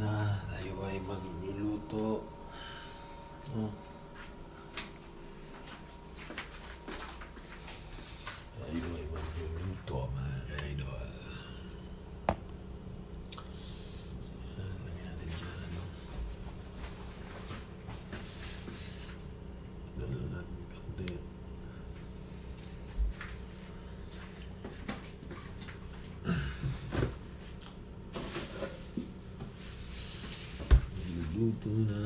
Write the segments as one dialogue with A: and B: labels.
A: na, tayo ay magluluto. Oh. Tayo ay magluluto mga ka-idol. Yan, lagyan natin dyan. Dalo natin konti. Luto na.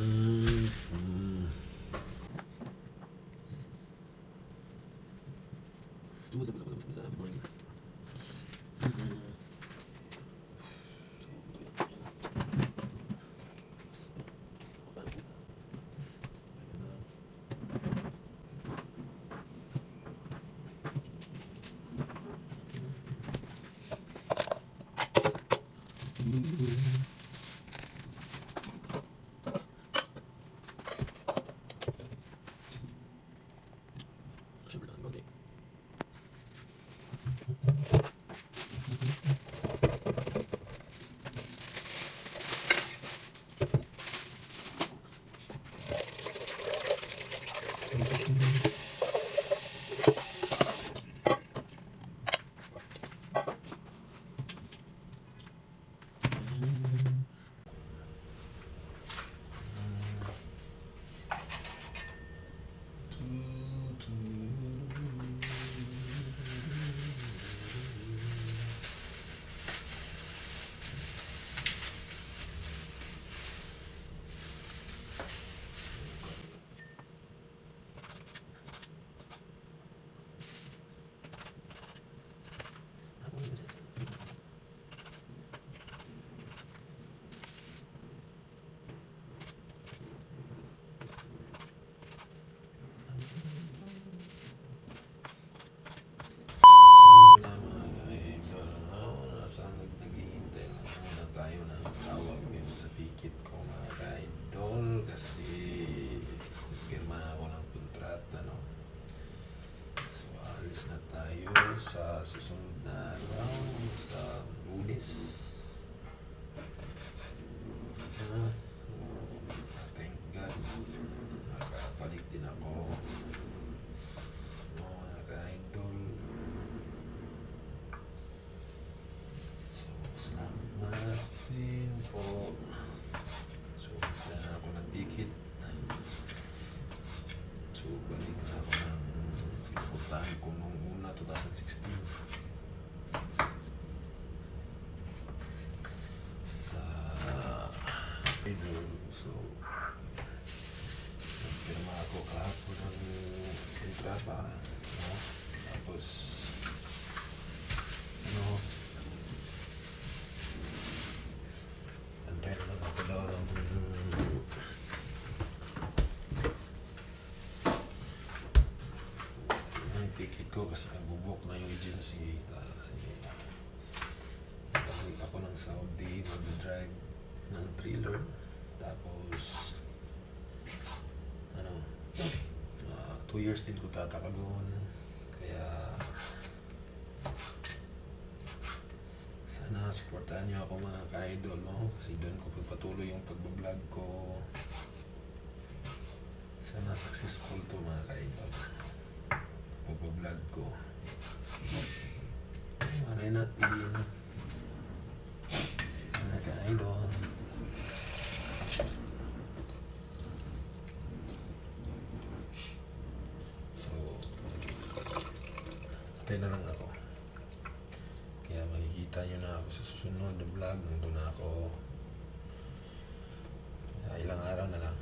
A: Sa susunod na araw sa Lunes. Thank God nakabalik din ako mga ka-idol. So salamat din po. So kaya ako ng ticket. So balik na ako ng putahan ko nung 2016 sa so nagpirma ako kahapon ng kontrata, no? Tapos antay na lang ako daw ng ticket ko kasi nagbubok na yung agency. Kasi balik ako ng Saudi, mag-drive ng trailer. Tapos 2 years din ko tataka doon. Kaya sana supportahan niyo ako mga ka-idol, no? Kasi doon ko pagpatuloy yung pagbablog ko. Sana successful to mga ka-idol pagbablog ko. Malay natin mga ka-idol. So tayo na lang ako. Kaya makikita nyo na ako sa susunod na vlog. Nandun na ako. Ilang araw na lang.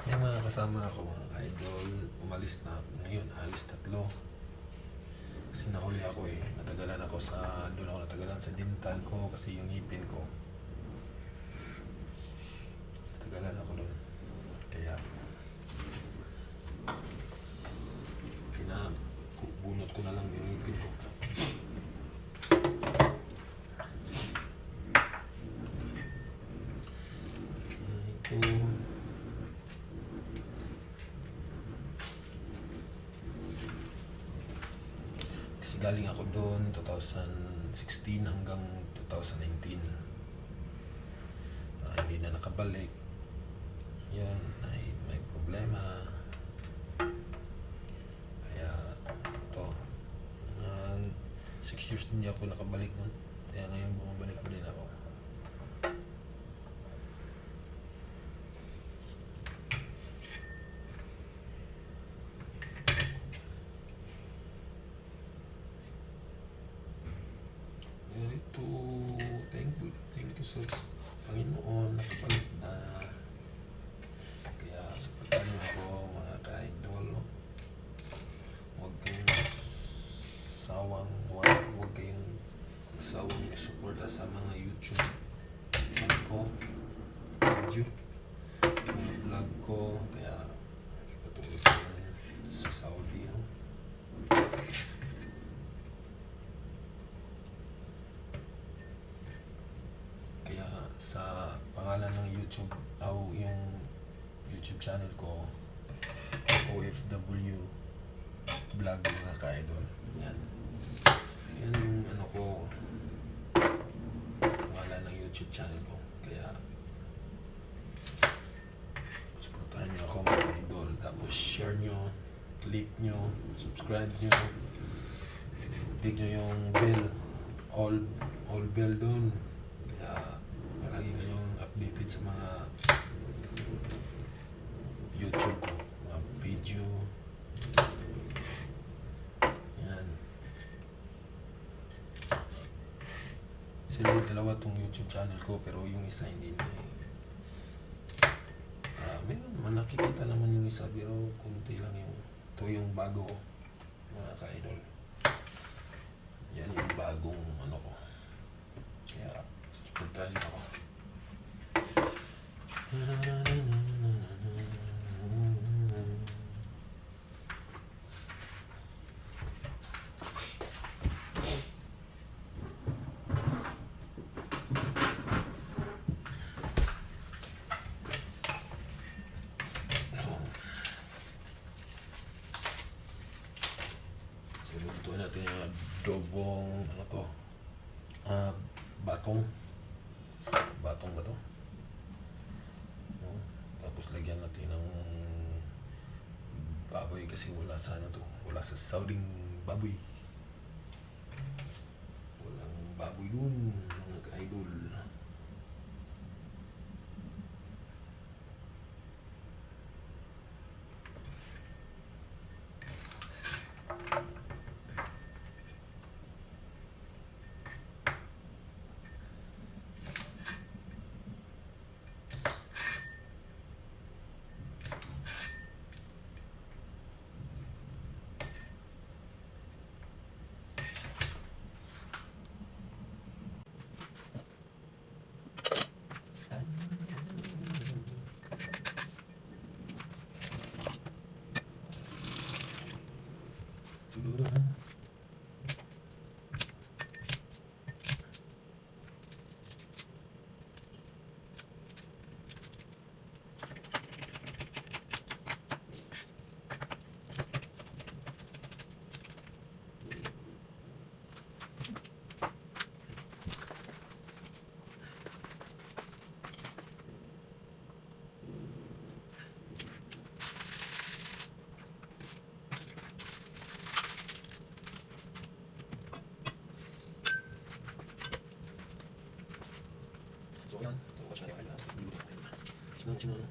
A: Yung mga kasama ako mga idol, umalis na ngayon, alis 3. Kasi nahuli ako natagalan ako doon ako natagalan sa dental ko kasi yung ngipin ko. Natagalan ako doon. Kaya bunot ko na lang yung ngipin ko. Ito. Galing ako doon 2016 hanggang 2019. hindi na nakabalik. Yun, ay may problema. Kaya ito, 6 years hindi ako nakabalik nun. Kaya ngayon bumabalik pa rin ako. Ito, thank you so Panginoon, nakabalik na. Kaya supportan niyo ako mga ka-idol, no? Huwag kayong sawang suporta sa mga YouTube channel ko, video, mga vlog ko. Kaya patulog ko sa Saudi, no? Kaya sa pangalan ng YouTube yung YouTube channel ko, OFW Vlog mga ka-idol. Yan yung ano ko, pangalan ng YouTube channel ko. Kaya supportahan nyo ako mga ka-idol. Tapos share nyo, click nyo, subscribe nyo, click nyo yung bell, all bell dun. Kaya palagi kayong updated sa mga YouTube ko, mga video. Yan. Sila yung dalawa tong YouTube channel ko, pero yung isa hindi na meron naman, nakikita naman yung isa, pero kunti lang yung ito yung bago ko, mga ka-idol. Yan yung bagong ano ko. Kaya supportahan niyo ako. Lutuin natin yung adobong ano to, batong ba to, no? Tapos lagyan natin ng baboy kasi wala sa ano to, wala sa Sauding baboy, walang baboy dun mga ka-idol. So yan, so watch na yung ayun na.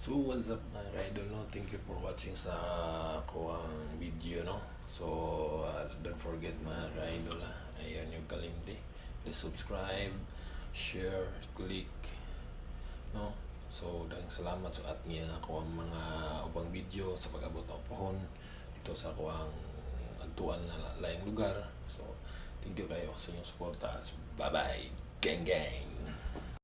A: So what's up mga idol, no? Thank you for watching sa kuwang video, no? So don't forget mga idol, ayan yung kalimti. Please subscribe, share, click, no? So daghang salamat sa atong kuwang mga ubang video sa pag-abot ng pohon dito sa kuwang adtuan nga laing lugar. So thank you kayo sa inyong suporta. Bye bye, gang gang.